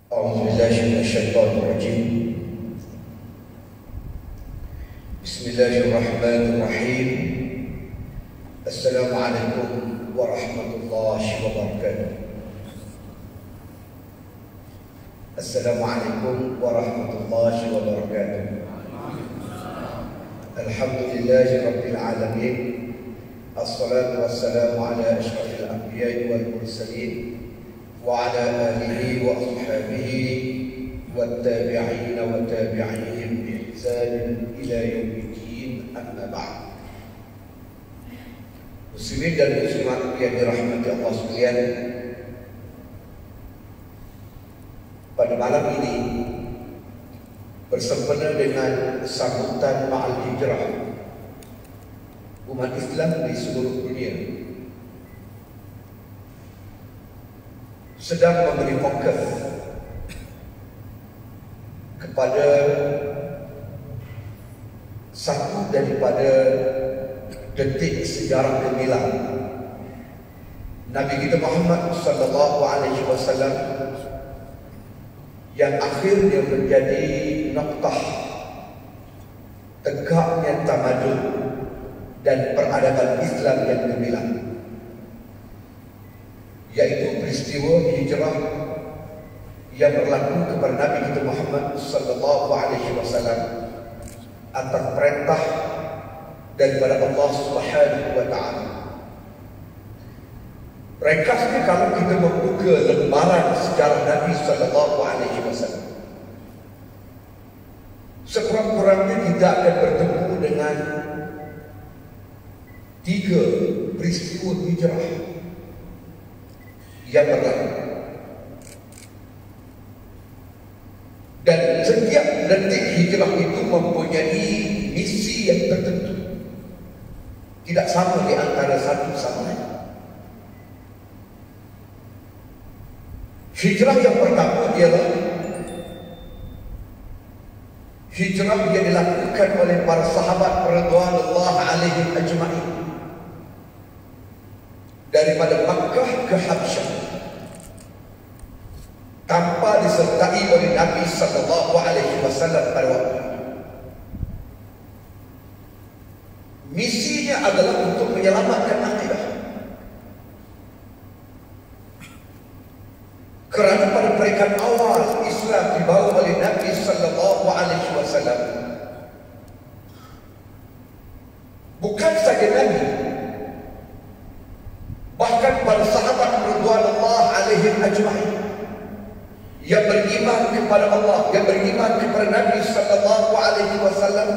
A'udzubillahiminasyaitonirrajim. Bismillahirrahmanirrahim. Assalamualaikum warahmatullahi wabarakatuh. Assalamualaikum warahmatullahi wabarakatuh. Alhamdulillahi rabbil alamin. Assalatu wassalamu ala asyrafil anbiya'i wal mursalin wa ala alihi wa ashabihi wa tabi'ina wa tabi'ihim bi ihsan ila yaumiddin, amma ba'd. Muslimin dan muslimat yang dirahmati Allah sekalian, pada malam ini bersempena dengan sambutan Ma'al Hijrah umat Islam di seluruh dunia sedang memberi fokus kepada satu daripada detik sejarah gemilang Nabi kita Muhammad sallallahu alaihi wasallam yang akhirnya menjadi noktah tegaknya tamadun dan peradaban Islam yang gemilang, yaitu peristiwa hijrah yang berlaku kepada Nabi kita Muhammad sallallahu alaihi wasallam atas perintah daripada Allah Subhanahu wa taala. Ringkasnya, kalau kita membuka lembaran sejarah Nabi sallallahu alaihi wasallam, sekurang-kurangnya kita akan bertemu dengan 3 peristiwa hijrah yang berlaku, dan setiap detik hijrah itu mempunyai misi yang tertentu, tidak sama di antara satu sama lain. Hijrah yang pertama ialah hijrah yang dilakukan oleh para sahabat radhiyallahu alaihim ajma'in daripada Makkah ke Habsyah, tanpa disertai oleh Nabi sallallahu alaihi wasallam pada waktu itu. Misinya adalah untuk menyelamatkan akidah. Kerana pada peringkat awal Islam dibawa oleh Nabi sallallahu alaihi wasallam, bukan saja Nabi, bahkan para sahabat radhiyallahu alaihim ajma'in yang beriman kepada Allah, yang beriman kepada Nabi sallallahu alaihi wasallam,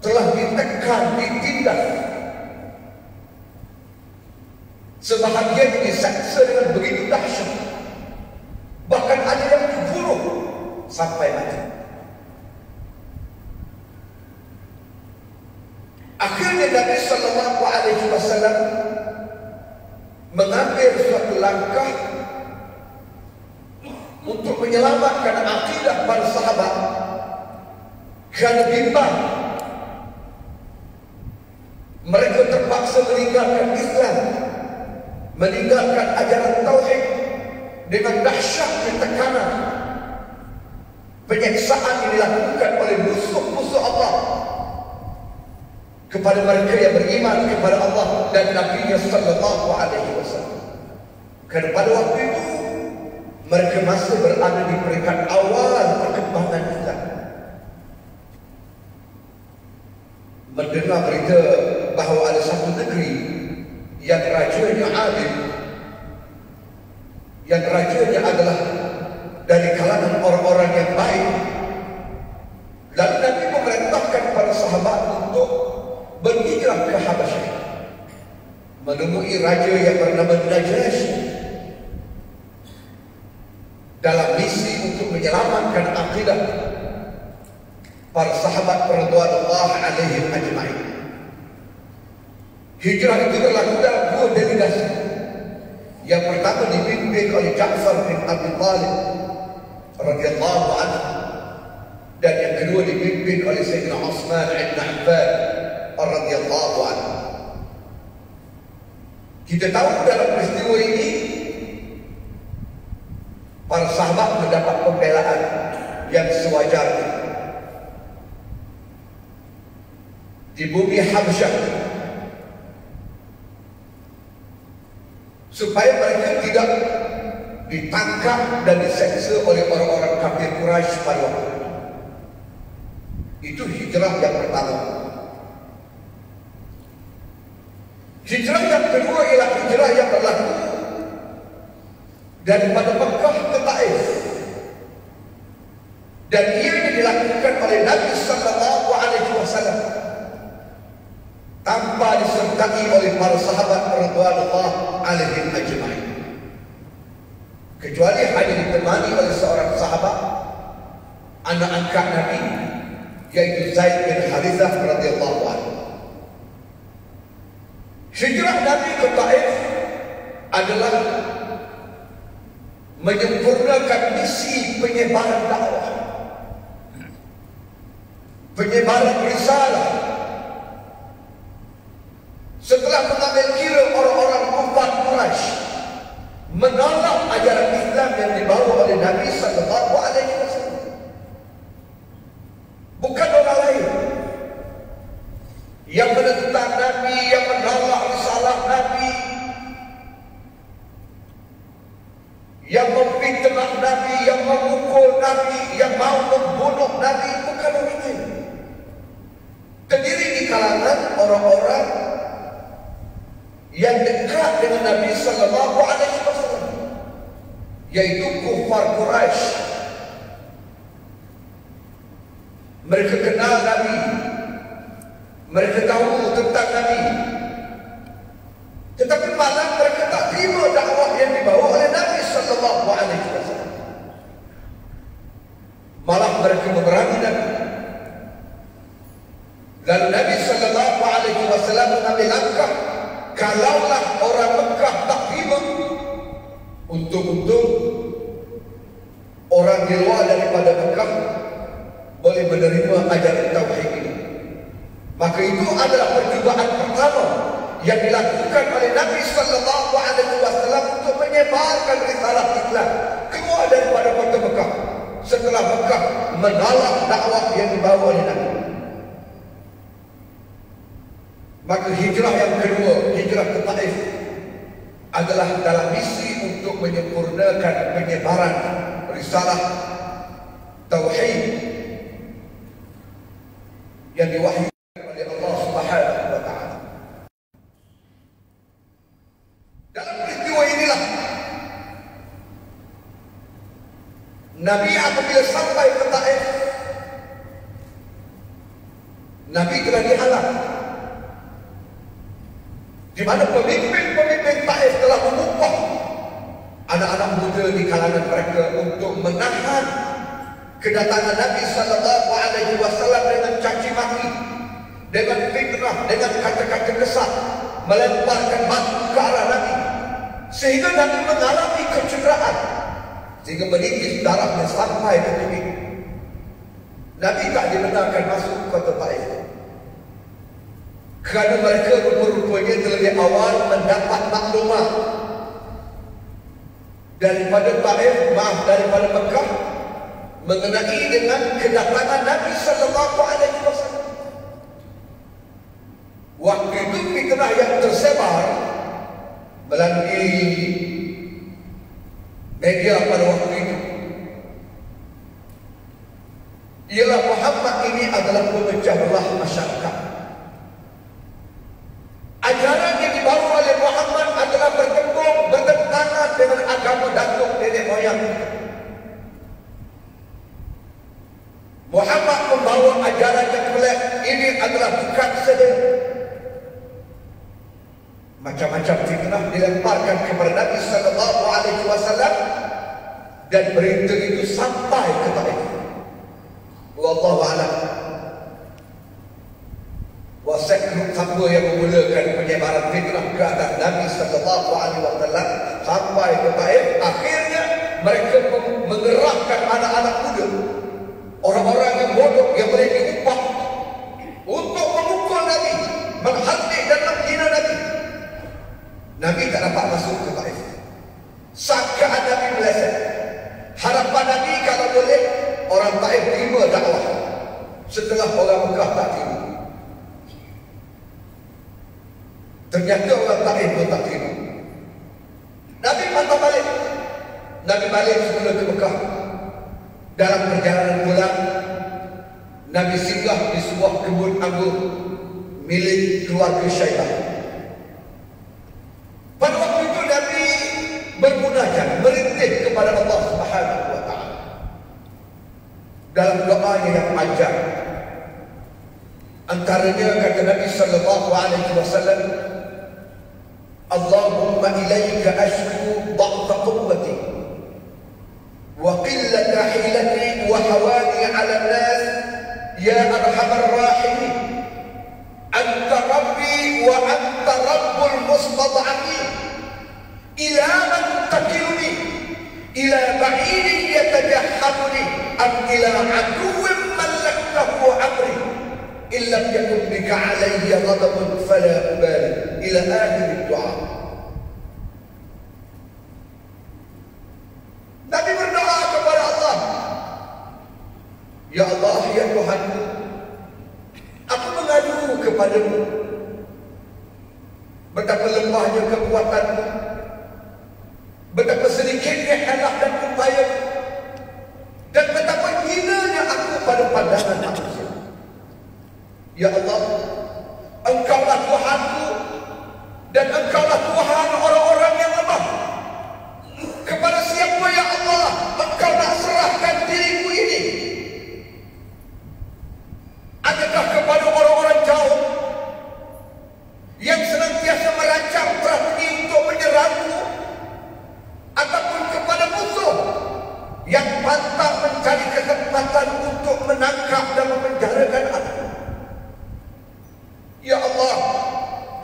telah ditekan, ditindas, sebahagian diseksa dengan begitu dahsyat, bahkan ada yang dibunuh sampai mati. Akhirnya Nabi sallallahu alaihi wasallam mengambil suatu langkah untuk menyelamatkan akidah para sahabat, kerana bimbang mereka terpaksa meninggalkan Islam, meninggalkan ajaran tauhid dengan dahsyatnya tekanan, penyiksaan yang dilakukan oleh musuh-musuh Allah kepada mereka yang beriman kepada Allah dan Nabi-Nya sallallahu alaihi wasallam. Kerana pada waktu itu mereka masih berada di peringkat awal perkembangan Islam. Mendengar berita bahawa ada satu negeri yang rajanya adil, yang rajanya adalah dari kalangan orang-orang yang baik, lalu Nabi memerintahkan para sahabat untuk berhijrah ke Habasyah, menemui raja yang bernama Najasyi dalam misi untuk menyelamatkan akidah para sahabat radhiyallahu alaihim ajma'in. Hijrah itu berlaku dalam 2 delegasi. Yang pertama dipimpin oleh Ja'far bin Abi Thalib radhiyallahu anhu, dan yang kedua dipimpin oleh Sayyidina Utsman bin Affan radhiyallahu anhu. Kita tahu dalam peristiwa ini para sahabat mendapat pembelaan yang sewajarnya. Di bumi Habsyah, supaya mereka tidak ditangkap dan diseksa oleh orang-orang kafir Quraisy pada waktu itu. Itu hijrah yang pertama. Hijrah yang kedua ialah hijrah yang berlaku daripada Mekah ke Taif, dan ia dilakukan oleh Nabi sallallahu alaihi wasallam tanpa disertai oleh para sahabat radhiyallahu alaihim ajma'in, kecuali hanya ditemani oleh seorang sahabat anak angkat Nabi, yaitu Zaid bin Harithah radhiyallahu anhu. Hijrah Nabi ke Taif adalah menyempurnakan misi penyebaran dakwah, penyebaran risalah. Setelah mengambil kira orang-orang kufar Quraisy menolak ajaran Islam yang dibawa oleh Nabi sallallahu alaihi wasallam, bukan orang lain yang menentang Nabi, yang menolak risalah Nabi, yang memfitnah Nabi, yang memukul Nabi, yang mau membunuh Nabi, bukan orang lain. Terdiri di kalangan orang-orang yang dekat dengan Nabi sallallahu alaihi wasallam, yaitu kufar Quraisy. Mereka kenal Nabi, mereka tahu tentang Nabi, tetapi malah mereka tak terima dakwah yang dibawa oleh Nabi sallallahu alaihi wasallam. Malah mereka memerangi Nabi. Lalu Nabi sallallahu alaihi wasallam mengambil langkah, kalaulah orang Mekah tak terima, untung-untung orang di luar daripada Mekah boleh menerima ajaran tauhid ini. Maka itu adalah percubaan pertama yang dilakukan oleh Nabi sallallahu alaihi wasallam untuk menyebarkan risalah Islam keluar daripada kota Mekah, setelah Mekah menolak dakwah yang dibawa oleh Nabi. Maka hijrah yang kedua, hijrah ke Taif, adalah dalam misi untuk menyempurnakan penyebaran risalah tauhid yang diwahyukan oleh Allah Subhanahu wa taala. Dalam peristiwa inilah Nabi apabila sampai ke Taif, Nabi telah dihalang, di mana pemimpin-pemimpin Taif telah mengupah anak-anak muda di kalangan mereka untuk menahan kedatangan Nabi sallallahu alaihi wasallam dengan caci maki, dengan fitnah, dengan kata-kata kesat, melemparkan batu ke arah Nabi, sehingga Nabi mengalami kecederaan, sehingga meningis darahnya sampai ke pipi. Nabi tak dibenarkan masuk ke kota Taif, kerana mereka rupa-rupanya terlebih awal mendapat maklumat daripada Taif, daripada Mekah, mengenai dengan kedatangan Nabi sallallahu alaihi wasallam. Waktu itu fitnah yang tersebar melalui media pada waktu itu ialah Muhammad ini adalah pemecah belah masyarakat. Ajaran yang dibawa oleh Muhammad adalah bertentangan dengan agama datuk nenek moyang. Muhammad membawa ajaran yang pelik. Ini adalah bukan saja macam-macam fitnah dilemparkan kepada Nabi sallallahu alaihi wasallam, dan berita itu sampai ke Taif. Wallahu a'lam. Wasat grup siapa yang memulakan penyebaran fitnah ke atas Nabi sallallahu alaihi wasallam sampai ke Taif. Akhirnya mereka menggerakkan anak-anak muda, orang-orang yang bodoh yang boleh diupah untuk memukul Nabi, menghardik dan menghina Nabi. Nabi tak dapat masuk ke Taif. Sangkaan Nabi meleset. boleh orang Taif terima dakwah setelah orang Mekah tak terima. Ternyata orang Taif pun tak terima. Nabi patah balik. Nabi balik semula ke Mekah. Dalam perjalanan pulang, Nabi singgah di sebuah kebun anggur milik keluarga Syaibah. Pada waktu itu Nabi bermunajat, merintih kepada Allah Subhanahu wa taala dalam doanya yang panjang. Antaranya kata Nabi sallallahu alaihi wasallam, Allahumma ilaika ashku dha'fa quwwati wa qillata hilati wa hawani 'ala an-nas ya arhamar rahimin. Anta rabbi wa anta rabbul mustad'afin. Ila man takiluni ila ba'idin yatajahhamuni am ila aduwwin mallaktahu amri illam yakun bika alayya ghadabun fala ubali ila akhir doa. Nabi berdoa kepada Allah, ya Allah, ya Tuhan, aku mengadu kepadamu. Betapa lemahnya kekuatanmu, betapa sedikitnya helah dan upaya, dan betapa hinanya aku pada pandangan manusia. Ya Allah, Engkaulah Tuhanku dan Engkaulah Tuhan orang-orang yang lemah. Kepada siapa ya Allah Engkau nak serahkan diriku ini? Adakah kepada orang-orang jauh yang senantiasa merancang strategi untuk menyerangku, ataupun kepada musuh yang pantang mencari kesempatan untuk menangkap dan memenjarakan aku? Ya Allah,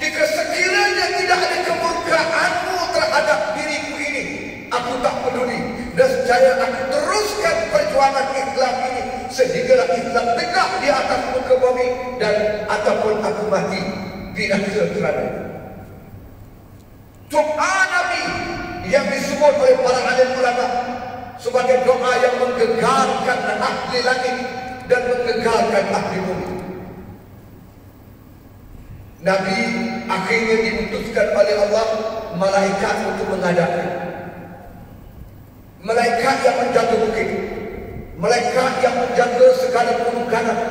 jika sekiranya tidak ada kemurkaan-Mu terhadap diriku ini, aku tak peduli. Nescaya aku teruskan perjuangan Islam ini sehingga Islam tegak di atas muka bumi, dan ataupun aku mati binasa kerana. Doa Nabi yang disebut oleh para alim ulama sebagai doa yang menggegarkan ahli langit dan menggegarkan ahli bumi. Nabi akhirnya diutuskan oleh Allah malaikat untuk menghadapnya. Malaikat yang menjaga bukit, malaikat yang menjaga segala gunung-gunung,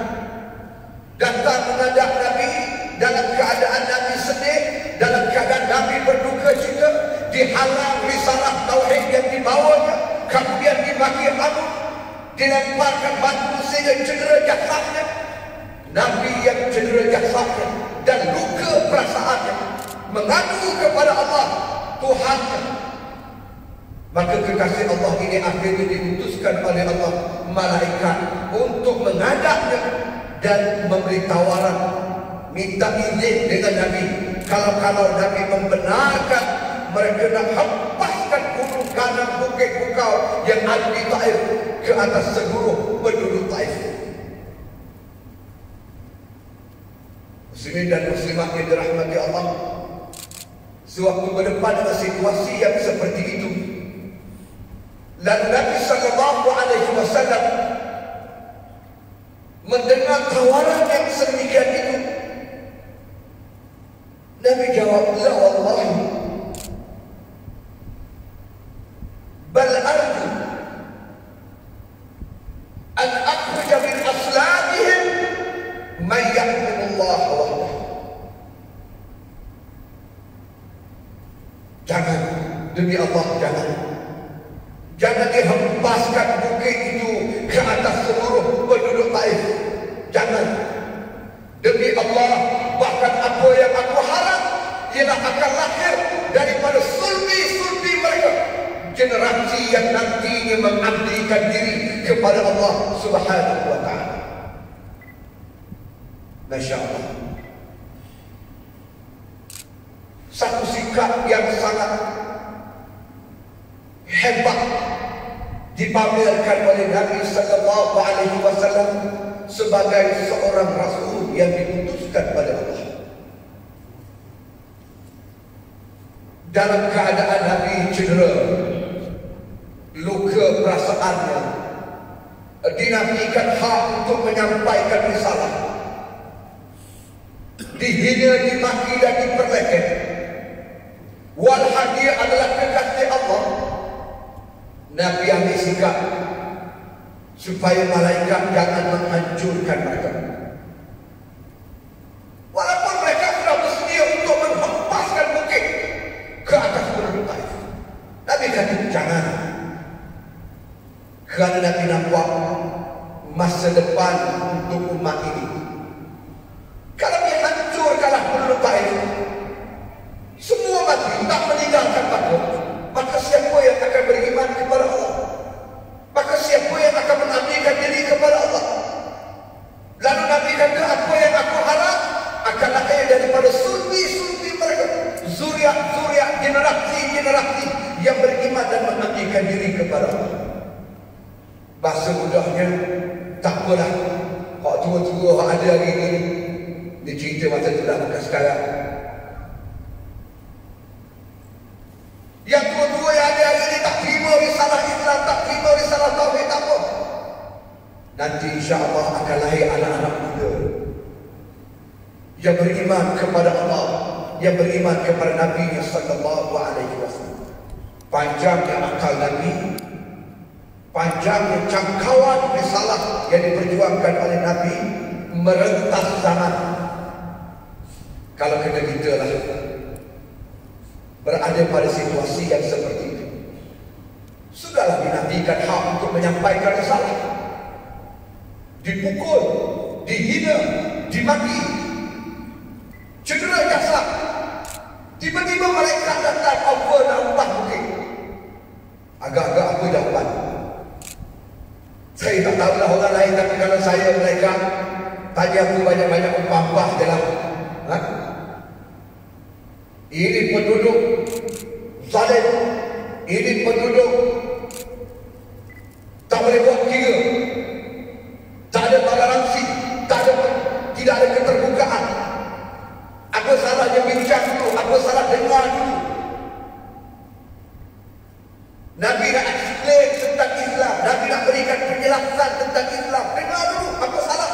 datang menghadap Nabi dalam keadaan Nabi sedih, dalam keadaan Nabi berduka cita, dihalang risalah tauhid yang dibawanya, kemudian dibagi rambut, dilemparkan batu sehingga cedera jasadnya. Nabi yang cedera jasadnya dan luka perasaannya mengadu kepada Allah Tuhannya. Maka kekasih Allah ini akhirnya diutuskan oleh Allah malaikat untuk menghadapnya dan memberi tawaran, minta izin dengan Nabi. Kalau Nabi membenarkan, mereka nak hempaskan gunung kanan bukit bukau yang ada di Taif ke atas seluruh penduduk Taif. Muslimin dan muslimat yang dirahmati Allah, sewaktu berdepan dengan situasi yang seperti itu, lalu Nabi sallallahu alaihi wasallam mendengar tawaran yang sedemikian itu, Nabi jawab, la wallahi bal arju an akhruja min aslabihim man ya'budullah wahdah. Jangan, demi Allah, jangan dihempaskan bukit itu ke atas seluruh penduduk Taif. Jangan. Demi Allah, bahkan apa yang aku harap ialah akan lahir daripada sulbi-sulbi mereka generasi yang nantinya mengabdikan diri kepada Allah Subhanahu wa ta'ala. Masya Allah, satu sikap yang sangat hebat dipamerkan oleh Nabi sallallahu alaihi wasallam sebagai seorang rasul yang diutuskan oleh Allah. Dalam keadaan Nabi cedera, luka perasaannya dinafikan hak untuk menyampaikan risalah, dihina, dimaki dan diperleket. Walhal dia adalah kekasih Allah, Nabi ambil sikap supaya malaikat jangan menghancurkan mereka. Walaupun mereka sudah bersedia untuk menghempaskan bukit ke atas penduduk Taif, Nabi kata jangan. Kerana Nabi nampak masa depan untuk umat ini. Kalau dia hancurkanlah penduduk Taif, semua mati, tak meninggalkan takut, maka siapa yang akan beriman kepada Allah? Maka siapa yang akan mengabdikan diri kepada Allah? Lalu Nabi kata, apa yang aku harap akan lahir daripada sulbi-sulbi mereka, zuriat-zuriat, generasi-generasi yang beriman dan mengabdikan diri kepada Allah. Bahasa mudahnya, tak apalah, hak tua-tua hak ada hari ini, dia cerita masa tu dah bukan sekarang. Yang tua-tua yang ada hari ini tak terima risalah Islam, tak terima risalah tauhid, tak apa. Nanti insya-Allah akan lahir anak-anak muda yang beriman kepada Allah, yang beriman kepada Nabi sallallahu alaihi wasallam. Panjangnya akal Nabi, panjangnya jangkauan risalah yang diperjuangkan oleh Nabi merentas zaman. Kalau kena kita lah berada pada situasi yang seperti itu, sudahlah dinafikan hak untuk menyampaikan risalah, dipukul, dihina, dimaki, cedera jasad. Tiba-tiba malaikat datang, apa nak ubah mungkin? Agak-agak apa dah ubah? Saya tak tahulah orang lain, tapi kalau saya mereka tanya aku banyak-banyak umpah dalam ini penduduk zalim, ini penduduk tak boleh buat kira, tak ada toleransi, tidak ada keterbukaan. Apa salahnya bincang dulu, apa salah dengar dulu. Nabi nak explain tentang Islam, Nabi nak berikan penjelasan tentang Islam, dengar dulu, apa salah?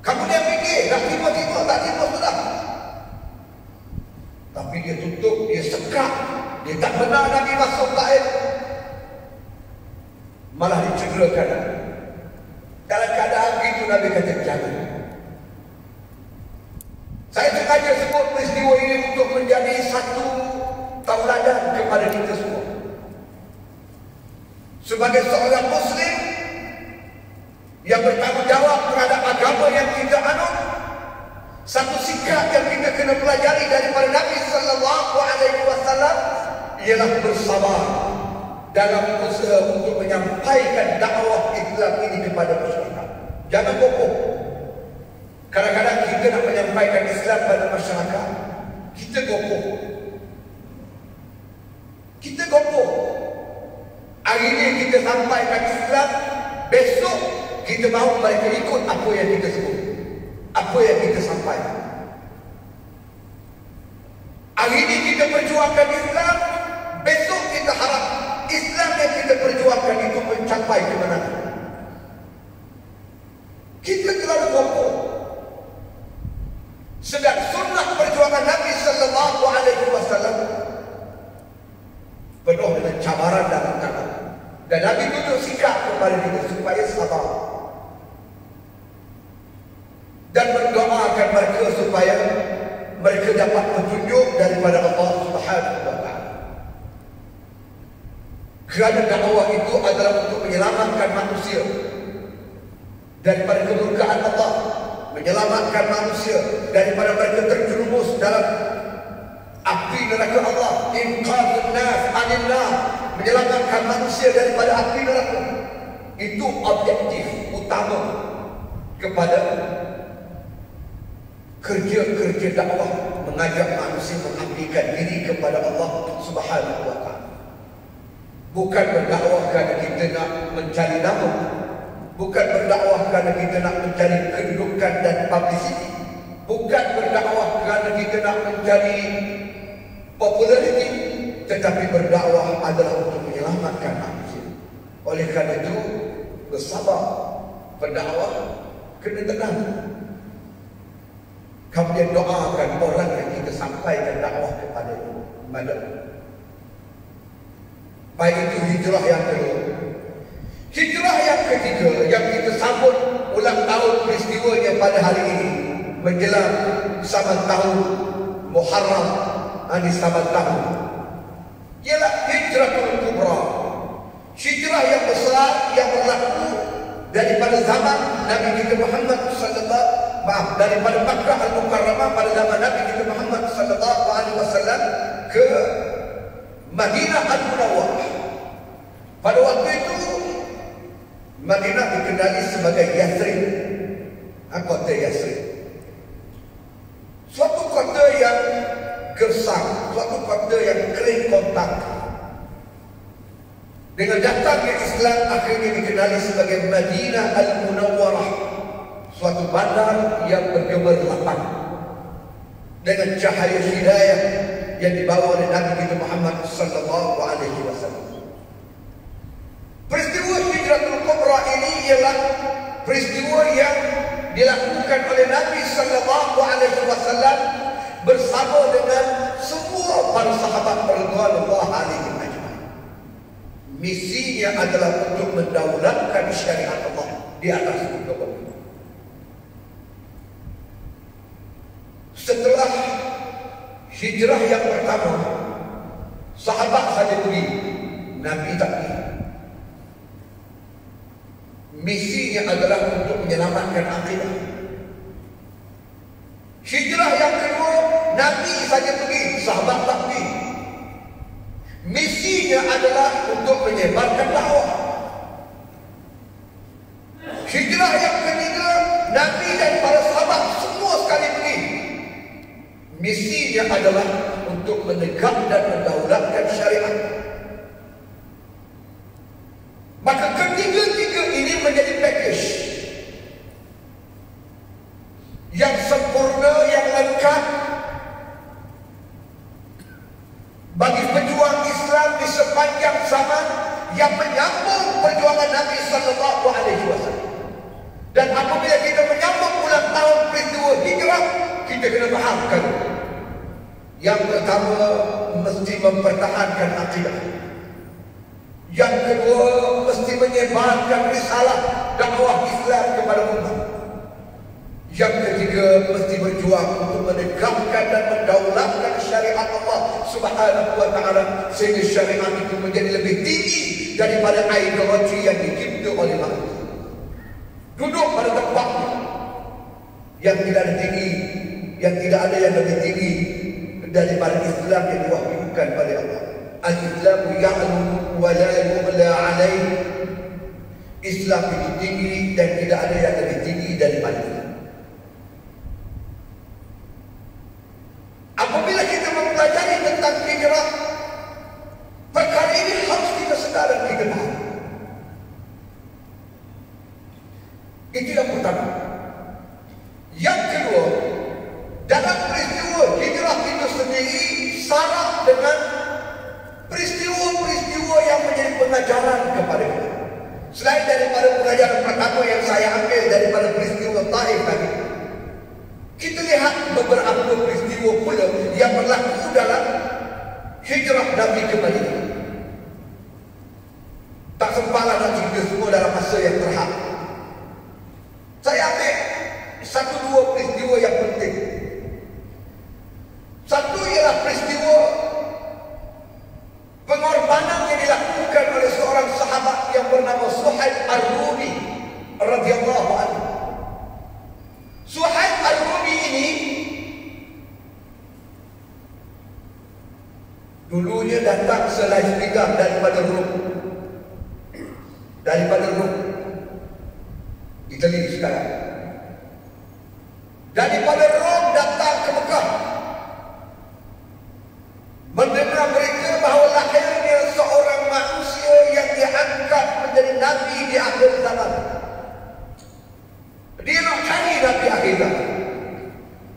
Kamu dia fikir, nak terima-terima, tak terima sudah. Tapi dia tutup, dia sekat, dia tak benar Nabi masuk Taif, malah dicederakan. Dalam keadaan begitu Nabi kata jangan. Saya sengaja sebut peristiwa ini untuk menjadi satu tauladan kepada kita semua. Sebagai seorang Muslim yang bertanggungjawab terhadap agama yang kita anut, satu sikap yang kita kena pelajari daripada Nabi sallallahu alaihi wasallam ialah bersabar dalam usaha untuk menyampaikan dakwah Islam ini kepada masyarakat. Jangan kokoh. Kadang-kadang kita nak menyampaikan Islam pada masyarakat, kita kokoh. Kita kokoh. Hari ini kita sampaikan Islam, besok kita mahu mereka ikut apa yang kita sebut, apa yang kita sampaikan. Hari ini kita perjuangkan Islam, besok kita harap Islam yang kita perjuangkan itu mencapai kemenangan. Kita terlalu kokoh. Sedang sunnah perjuangan Nabi sallallahu alaihi wasallam penuh dengan cabaran dan tantangan. Dan Nabi tunjuk sikap kepada kita supaya sabar dan mendoakan mereka supaya mereka dapat petunjuk daripada Allah Subhanahu wa taala. Kerana dakwah itu adalah untuk menyelamatkan manusia daripada kemurkaan Allah, menyelamatkan manusia daripada mereka terjerumus dalam api neraka Allah, inqadun nas anil nar, menyelamatkan manusia daripada api neraka. Itu objektif utama kepada kerja-kerja dakwah, mengajak manusia mengabdikan diri kepada Allah Subhanahu wa taala. Bukan berdakwah kerana kita nak mencari nama, bukan berdakwah kerana kita nak mencari kedudukan dan publicity, bukan berdakwah kerana kita nak mencari populariti, tetapi berdakwah adalah untuk menyelamatkan manusia. Oleh kerana itu, bersabar, pendakwah kena tenang. Kemudian doakan orang yang kita sampaikan dakwah kepada mereka. Baik itu hijrah yang kedua. Hijrah yang ketiga yang kita sambut ulang tahun peristiwanya pada hari ini menjelang saban tahun Muharram, di saban tahun, ialah Hijratul Kubra. Hijrah yang besar yang berlaku daripada zaman Nabi kita Muhammad daripada Makkah Al-Mukarramah pada zaman Nabi kita Muhammad sallallahu alaihi wasallam ke Madinah Al-Munawwarah. Pada waktu itu Madinah dikenali sebagai Yathrib, kota Yathrib. Suatu kota yang gersang, suatu kota yang kering kontak. Dengan datangnya Islam akhirnya dikenali sebagai Madinah Al-Munawwarah, suatu bandar yang bergemerlapan dengan cahaya hidayah yang dibawa oleh Nabi kita Muhammad sallallahu alaihi wasallam. Peristiwa Hijratul Kubra ini ialah peristiwa yang dilakukan oleh Nabi sallallahu alaihi wasallam bersama dengan semua para sahabat radhiyallahu alaihim ajmain. Misinya adalah untuk mendaulatkan syariat Allah di atas muka bumi. Setelah hijrah yang pertama, sahabat saja pergi, Nabi tak pergi. Misinya adalah untuk menyelamatkan akidah. Hijrah yang kedua, Nabi saja pergi, sahabat tak pergi. Misinya adalah untuk menyebarkan dakwah. Hijrah yang ketiga, Nabi dan para sahabat semua sekali pergi. Misinya adalah untuk menegak dan mendaulatkan syariat. Maka ketiga-tiga ini menjadi package yang sempurna, yang lengkap bagi pejuang Islam di sepanjang zaman yang menyambung perjuangan Nabi sallallahu alaihi wasallam. Dan apabila kita menyambung ulang tahun peristiwa hijrah, kita kena fahamkan yang pertama mesti mempertahankan akidah. Yang kedua mesti menyebarkan risalah dakwah Islam kepada umat. Yang ketiga mesti berjuang untuk menegakkan dan mendaulatkan syariat Allah Subhanahu wa taala sehingga syariat itu menjadi lebih tinggi daripada ideologi yang dicipta oleh manusia. Duduk pada tempatnya yang tidak ada tinggi, yang tidak ada yang lebih tinggi daripada Islam yang diwahyukan oleh Allah. Al-Islam ya'lu wa la yughla alaih. Islam itu tinggi dan tidak ada yang lebih tinggi daripada Islam. Apabila kita mempelajari tentang hijrah, perkara ini harus kita sedar dan kita faham. Itu yang pertama. Yang kedua, dalam peristiwa hijrah itu sendiri syarat dengan peristiwa-peristiwa yang menjadi pengajaran kepada kita. Selain daripada pengajaran pertama yang saya ambil daripada peristiwa Taif tadi, kita lihat beberapa peristiwa pula yang berlaku dalam hijrah Nabi ke Madinah. Tak sempatlah nak cerita semua dalam masa yang terhad. Saya ambil satu dua peristiwa yang penting. Satu ialah peristiwa pengorbanan yang dilakukan oleh seorang sahabat yang bernama Suhaib Ar-Rumi radhiyallahu anhu. Suhaib Ar-Rumi ini dulunya datang selai tiga daripada Rum. Italy sekarang. Daripada Rom datang ke Mekah. Mendengar mereka bahawa lahirnya seorang manusia yang diangkat menjadi Nabi di akhir zaman. Dia nak cari Nabi akhir zaman.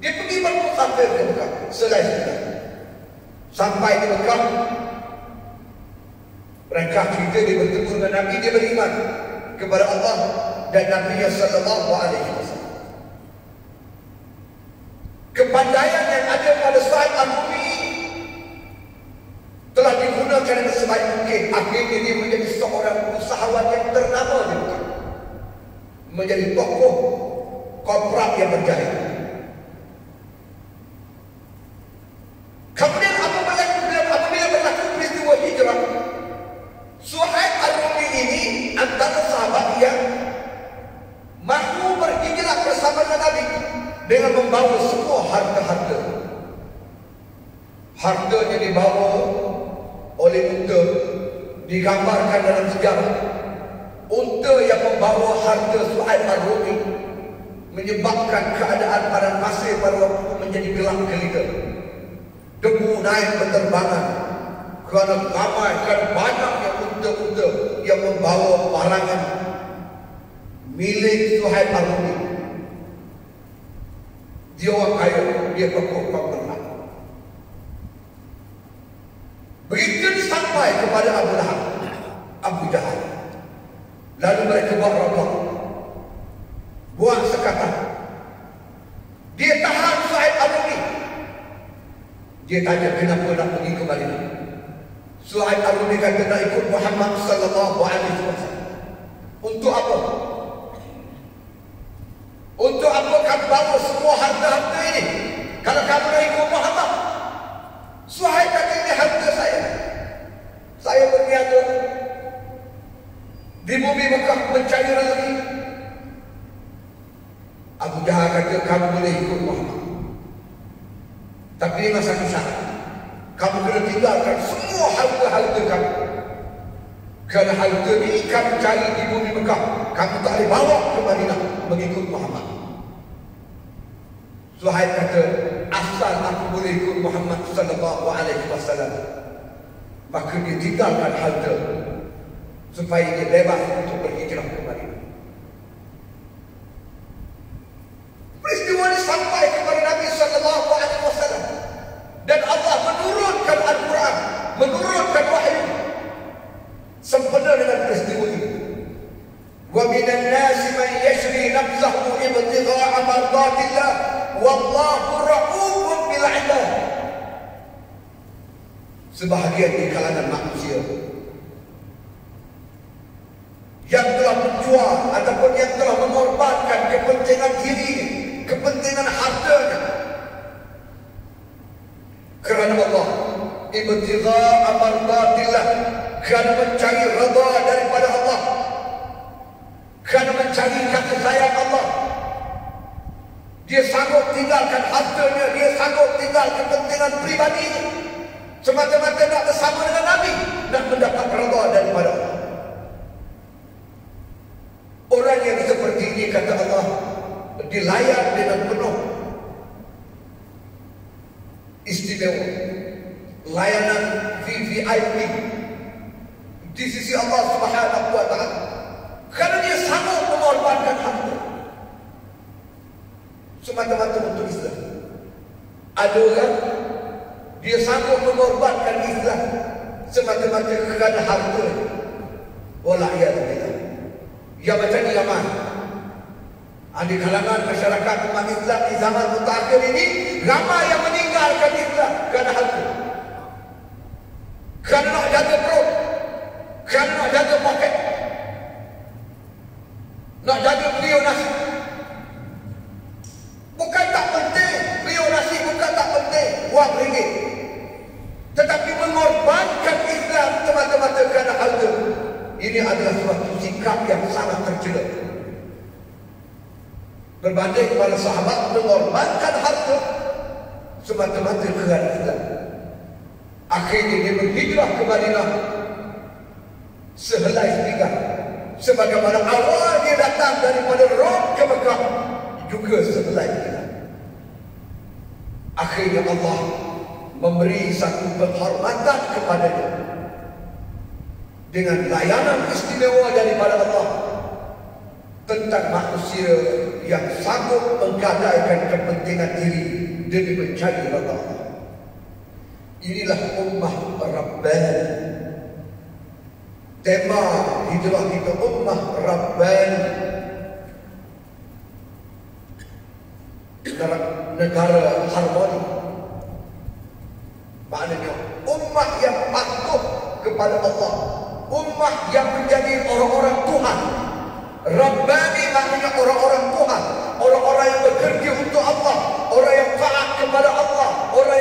Dia pergi bermusafir ke Mekah selai tiga. Sampai di Mekah, mereka cerita dia bertemu dengan Nabi, dia beriman. kepada Allah dan Nabi sallallahu alaihi wasallam. Kepandaian yang ada pada Suhaib Ar-Rumi telah digunakan dengan sebaik mungkin. Akhirnya dia menjadi seorang usahawan yang ternama di Mekah, menjadi tokoh korporat yang berjaya. Kemudian apabila berlaku peristiwa hijrah, Suhaib Ar-Rumi ini antara sahabat yang mahu berhijrah bersama dengan Nabi dengan membawa semua harta-harta. Hartanya dibawa oleh unta. Digambarkan dalam sejarah, unta yang membawa harta Suhaib Ar-Rumi menyebabkan keadaan padang pasir pada waktu menjadi gelap gelita. Debu naik berterbangan kerana ramai dan banyaknya unta-unta yang membawa barangan milik Suhaib Ar-Rumi. Dia orang kaya, dia tokoh pemberontak. Begitu sampai kepada Abu Jahal. Lalu mereka buat sekatan. Dia tahan Suhaib Ar-Rumi. Dia tanya, kenapa nak pergi ke Madinah? Suhaib Ar-Rumi kata, nak ikut Muhammad sallallahu alaihi wasallam. Untuk apa? Untuk apa kamu bawa semua harta-harta ini kalau kamu nak ikut Muhammad? Suhaib kata, ini harta saya. Saya berniaga di bumi Mekah mencari rezeki. Abu Jahal kata, kamu boleh ikut Muhammad, tapi dengan satu syarat. Kamu kena tinggalkan semua harta-harta kamu. Kerana harta ini kamu cari di bumi Mekah, kamu tak boleh bawa ke Madinah mengikut Muhammad. Suhaib kata, asal aku boleh ikut Muhammad sallallahu alaihi wasallam, maka dia tinggalkan harta supaya dia bebas untuk berhijrah ke Madinah. Peristiwa ini sampai kepada Nabi sallallahu alaihi wasallam dan Allah menurunkan Al-Quran, menurunkan wahyu sempena dengan peristiwa ini. Wa minan nasi man yashri nafsahu ibtigha'a mardatillah wallahu ra'ufun bil 'ibad. Sebahagian di kalangan manusia yang telah menjual ataupun yang telah mengorbankan kepentingan dirinya, kepentingan hartanya kerana Allah, ibtigha'a mardatillah, kerana mencari redha daripada Allah, kerana mencari kasih sayang Allah. Dia sanggup tinggalkan hartanya, dia sanggup tinggalkan kepentingan pribadinya semata-mata nak bersama dengan Nabi, nak mendapat redha daripada Allah. Orang yang seperti ini, kata Allah, dilayan dengan penuh istimewa, layanan VVIP di sisi Allah Subhanahu wa taala, kerana dia sanggup mengorbankan harta semata-mata untuk Islam. Ada orang dia sanggup mengorbankan Islam semata-mata kerana harta. Wala'iyadzubillah. Yang macam ni Yaman, di kalangan masyarakat umat Islam di zaman mutakhir ini, ramai yang meninggalkan Islam kerana harta, kerana nak jaga perut, kerana nak jaga poket, nak jaga beliau nasi. Bukan tak penting beliau nasi, bukan tak penting wang ringgit, tetapi mengorbankan Islam semata-mata kerana harta, ini adalah suatu sikap yang sangat tercela. Berbanding para sahabat mengorbankan harta semata-mata kerana Islam. Akhirnya dia berhijrah ke Madinah sehelai pinggang, sebagaimana awal dia datang daripada Rom ke Mekah juga sehelai pinggang. Akhirnya Allah memberi satu penghormatan kepadanya dengan layanan istimewa daripada Allah tentang manusia yang sanggup menggadaikan kepentingan diri demi mencari redha Allah. Inilah ummah Rabbani, tema hijrah kita ummah Rabbani, negara harmoni. Maknanya ummah yang patuh kepada Allah, ummah yang menjadi orang-orang Tuhan. Rabbani maknanya orang-orang Tuhan, orang-orang yang bekerja untuk Allah, orang yang taat kepada Allah, orang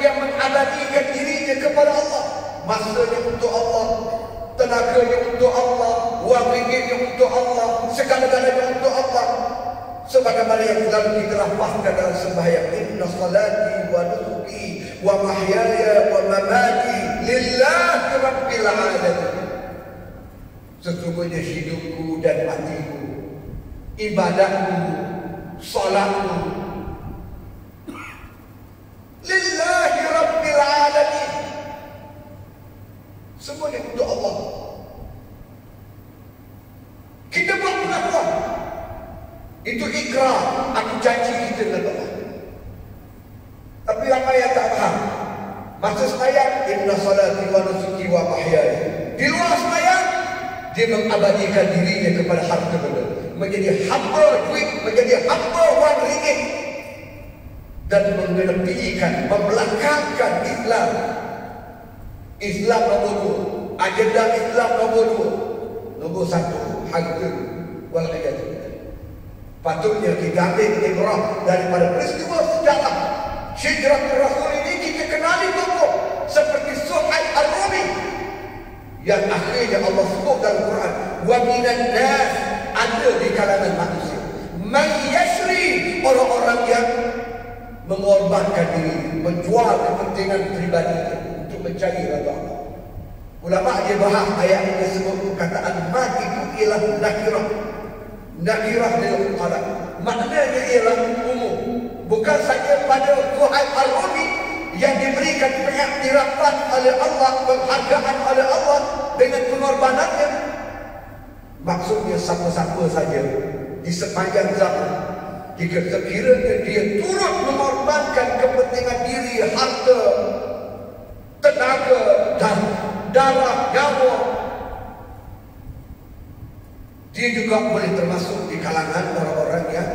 yang mengabadikan dirinya kepada Allah, masanya untuk Allah, tenaganya untuk Allah, wang ringgitnya untuk Allah, segala-galanya untuk Allah. Sebagaimana yang selalu kita lafazkan dalam sembahyang, inna salati wa nusuki wa mahyaya wa mamati lillahi rabbil alamin. Sesungguhnya hidupku dan matiku, ibadahku, salatku, lillahi rabbil alamin, semuanya untuk Allah. Kita buat pengakuan, itu ikrar, aku janji kita dengan Allah. Tapi ramai yang tak faham. Masa sembahyang, inna salati wa nusuki wa mahyaya. Di luar sembahyang, dia mengabadikan dirinya kepada harta benda, menjadi hamba duit, menjadi hamba wang ringgit, dan mengenepikan, membelakangkan Islam. Islam nombor 2, agenda Islam nombor 2. Nombor 1, harta wal iyad. Patutnya kita ambil ibrah daripada peristiwa sejarah hijrah Rasul ini. Kita kenali tokoh seperti Suhaib Ar-Rumi yang akhirnya Allah sebut dalam Quran, wa minan nas, ada di kalangan manusia man yashri, orang-orang yang mengorbankan diri, menjual kepentingan pribadinya untuk mencari redha Allah. Ulama dia bahas ayat ini sebut perkataan man itu ialah nakirah lil alam, maknanya ialah umum, bukan saja pada Suhaib Ar-Rumi yang diberikan pengiktirafan oleh Allah, penghargaan oleh Allah dengan pengorbanannya. Maksudnya siapa-siapa saja di sepanjang zaman, jika sekiranya dia turut mengorbankan kepentingan diri, harta, tenaga, dan darah, nyawa, dia juga boleh termasuk di kalangan orang-orang yang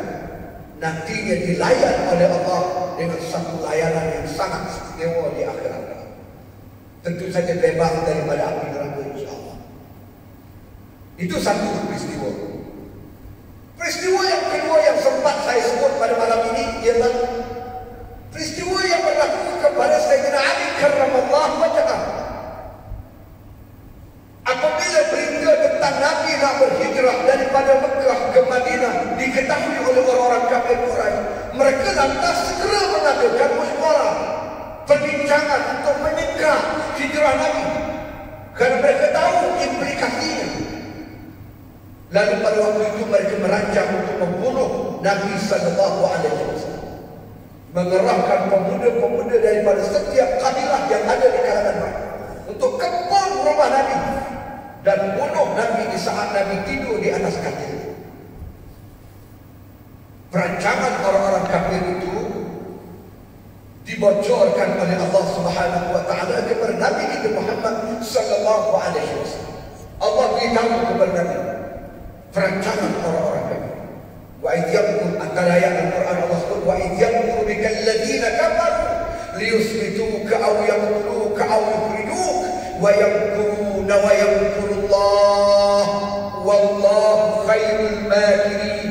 nantinya dilayan oleh Allah dengan satu layanan yang sangat istimewa di akhirat. Tentu saja bebas daripada api neraka, insya-Allah. Itu satu peristiwa. Peristiwa yang kedua yang sempat saya sebut pada malam ini ialah peristiwa yang berlaku kepada Sayyidina Ali karramallahu wajhah. Apabila berita tentang Nabi nak berhijrah daripada Mekah ke Madinah diketahui oleh orang-orang kafir Quraisy, mereka lantas segera mengadakan musyawarah, perbincangan untuk menyegah hijrah Nabi, kerana mereka tahu implikasinya. Lalu pada waktu itu mereka merancang untuk membunuh Nabi sallallahu alaihi wasallam, mengerahkan pemuda-pemuda daripada setiap kabilah yang ada di kalangan mereka untuk kepung rumah Nabi dan bunuh Nabi di saat Nabi tidur di atas katil. Perancangan orang-orang kafir itu dibocorkan oleh Allah Subhanahu wa taala kepada Nabi kita Muhammad sallallahu alaihi wasallam. Allah beritahu kepada Nabi perancangan orang-orang kafir. Wa idh yamkuru, antara ayat Al-Quran Allah sebut, wa idh yamkuru bikal ladzina kafaru liyusbituka aw yaqtuluka aw yukhrijuka wa yamkuruna wa yamkurullah wallahu khairul makirin.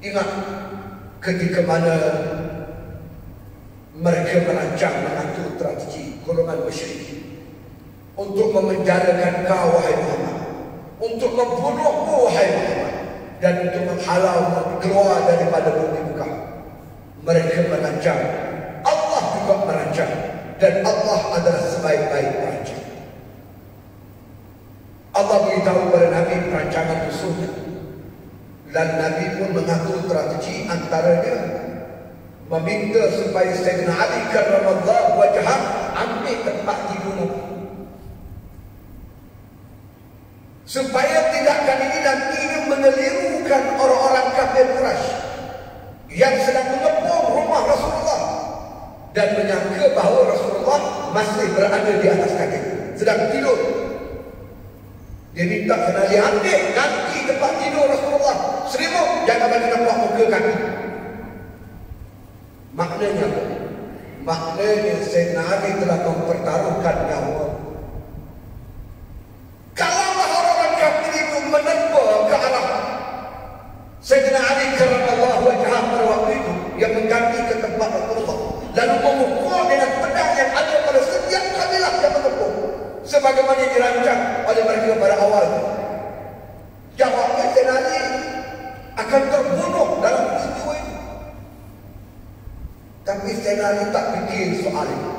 Ingat ketika mana mereka merancang mengatur strategi golongan musyrik untuk memenjarakan kau wahai Muhammad, untuk membunuhmu wahai Muhammad, dan untuk menghalaumu keluar daripada bumi Mekah. Mereka merancang, Allah juga merancang, dan Allah adalah sebaik-baik perancang. Allah beritahu kepada Nabi perancangan musuhnya, dan Nabi pun mengatur strategi, antaranya meminta supaya Sayyidina Ali karramallahu wajhah ambil tempat tidur Nabi, supaya tindakan ini nantinya mengelirukan orang-orang kafir Quraisy yang sedang mengepung rumah Rasulullah dan menyangka bahawa Rasulullah masih berada di atas katil, sedang tidur. Dia minta kena diambil ganti tempat tidur Rasulullah. Selimut jangan bagi nampak muka kaki. Maknanya apa? Maknanya Sayyidina Ali telah mempertaruhkan nyawa. Kalaulah orang kafir itu menempa ke arah Sayyidina Ali karramallahu wajhah pada waktu itu, yang mengganti ke tempat Rasulullah, lalu memukul dengan pedang yang ada pada setiap kabilah yang menempuh, sebagaimana dirancang oleh mereka pada awal. Jawabnya Sayyidina Ali akan terbunuh dalam peristiwa itu. Tapi Sayyidina Ali tak fikir soal itu.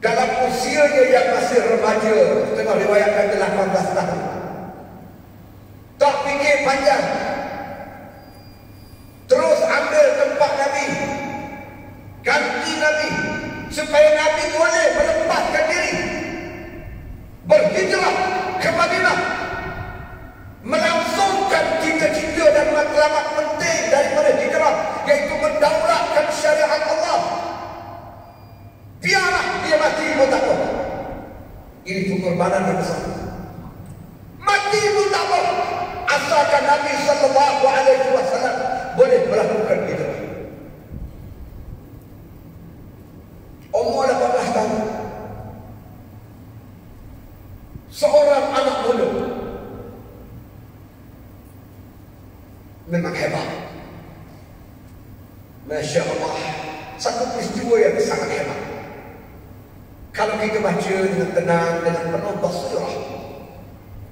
Dalam usianya yang masih remaja, setengah riwayatkan 18 tahun, tak fikir panjang, terus ambil tempat Nabi, ganti Nabi, supaya Nabi boleh melepaskan diri, berhijrah ke Madinah, melangsungkan cita-cita dan matlamat penting daripada hijrah, yaitu mendaulatkan syariat Allah. Biarlah dia mati pun tak apa. Ini pengorbanan yang besar. Mati pun tak apa, asalkan Nabi sallallahu alaihi wasallam boleh melakukan hijrah. Umur 18 tahun, seorang anak muda, memang hebat. Masya Allah, satu peristiwa yang sangat hebat. Kalau kita baca dengan tenang, dengan penuh basirah,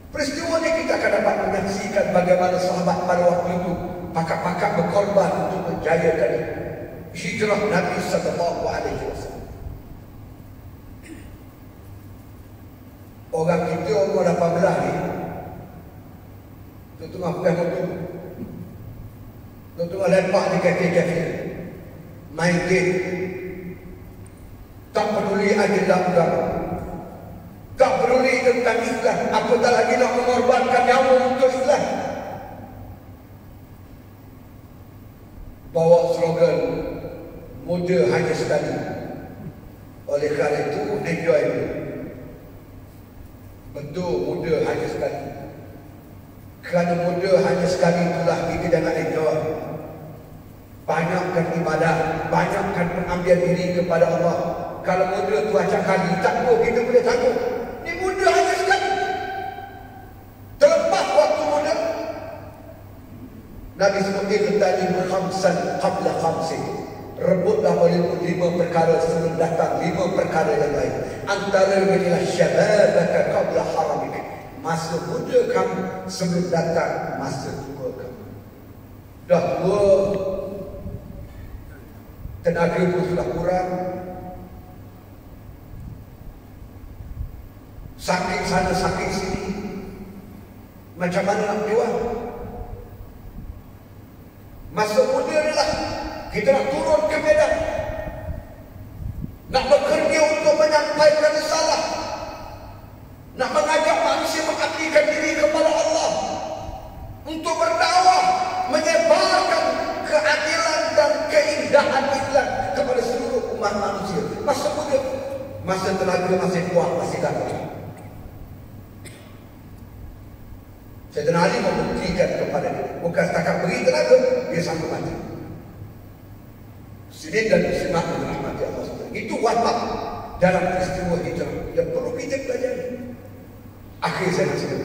peristiwa ini kita akan dapat menyaksikan bagaimana sahabat pada waktu itu pakak-pakak berkorban untuk menjayakan hijrah Nabi sallallahu alaihi wasallam. Orang kita umur 18 ni, tu tengah pegang motor, tu tengah lepak di kafe-kafe, main game, tak peduli agenda agama, tak peduli tentang Islam, apatah lagi nak mengorbankan nyawa untuk Islam. Bawa slogan muda hanya sekali. Oleh kerana itu enjoy. Betul, muda hanya sekali. Kerana muda hanya sekali itulah kita jangan enjoy. Banyakkan ibadah, banyakkan pengambilan diri kepada Allah. Kalau muda tu acak kali, tak apa kita boleh tangguh. Ni muda hanya sekali. Terlepas waktu muda, Nabi sebut iqtani khamsan qabla khamsin. Rebutlah olehmu 5 perkara sebelum datang 5 perkara yang lain. Antara inilah syababaka qabla haramik. Masa muda kamu sebelum datang masa tua kamu. Dah tua, tenaga pun sudah kurang, sakit sana sakit sini, macam mana nak jual? Masa muda ni lah kita nak turun ke medan, nak bekerja untuk menyampaikan risalah, nak mengajak manusia mengabdikan diri kepada Allah, untuk berdakwah, menyebarkan keadilan dan keindahan Islam kepada seluruh umat manusia. Masa muda, masa tenaga masih kuat, masih datang. Sayyidina Ali membuktikan kepada dia, bukan setakat beri tenaga, dia sanggup mati. Muslimin dan muslimat yang dirahmati Allah SWT, itu watak dalam peristiwa hijrah yang perlu kita pelajari. Akhir saya nak sebut,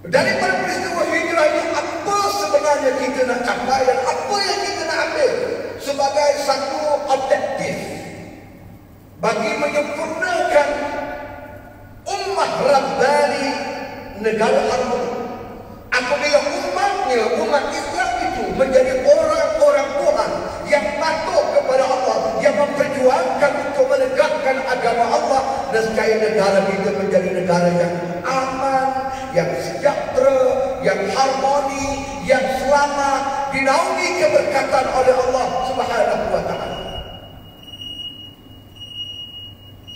daripada peristiwa hijrah ini, apa sebenarnya kita nak capai dan apa yang kita nak ambil sebagai satu objektif bagi menyempurnakan ummah Rabbani negara harmoni. Apabila umat Islam itu menjadi orang-orang Tuhan yang patuh kepada Allah, yang memperjuangkan untuk menegakkan agama Allah, nescaya negara kita menjadi negara yang aman, yang sejahtera, yang harmoni, yang selamat, dinaungi keberkatan oleh Allah Subhanahu wa taala.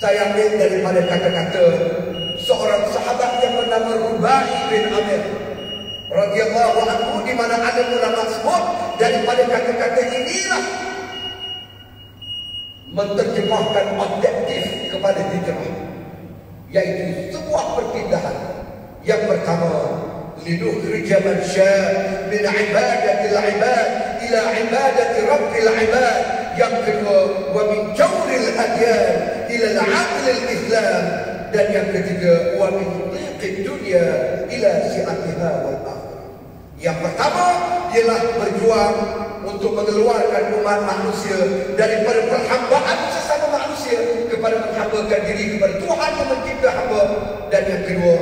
Saya ambil daripada kata-kata seorang sahabat yang bernama Rubai bin Amir radhiyallahu anhu, di mana ada ulama sebut daripada kata-kata inilah menterjemahkan objektif kepada hijrah, yaitu sebuah perpindahan. Yang pertama, linukhrij man syaa min ibadatil ibad ila ibadati rabbil ibad. Yang kedua, wa min jawril adyan ila al-'adlil islam. Dan yang ketiga, wa min dhiqid dunya ila si'atiha wal akhirah. Yang pertama ialah berjuang untuk mengeluarkan umat manusia daripada perhambaan sesama manusia kepada menghambakan diri kepada Tuhan yang mencipta hamba. Dan yang kedua,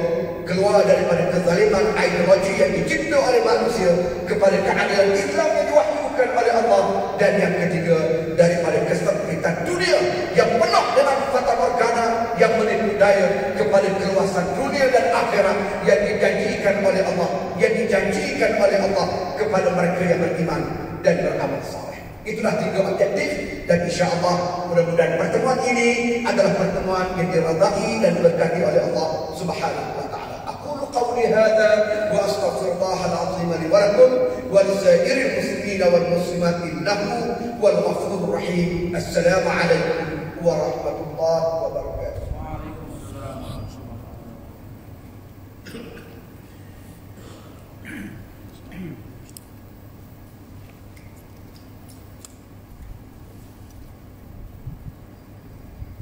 keluar daripada kezaliman ideologi yang dicipta oleh manusia kepada keadilan Islam yang diwahyukan oleh Allah. Dan yang ketiga, daripada kesempitan dunia yang penuh dengan fata morgana yang menipu daya kepada keluasan dunia dan akhirat yang dijanjikan oleh Allah, kepada mereka yang beriman dan beramal saleh. Itulah 3 objektif, dan insya-Allah mudah-mudahan pertemuan ini adalah pertemuan yang diridai dan diberkati oleh Allah Subhanahu wa taala. Aqulu qawli hadza wa astaghfirullah al-azim li wa lakum wa lisairil muslimin wal muslimat innahu wal ghafurur rahim. Assalamu alaikum warahmatullahi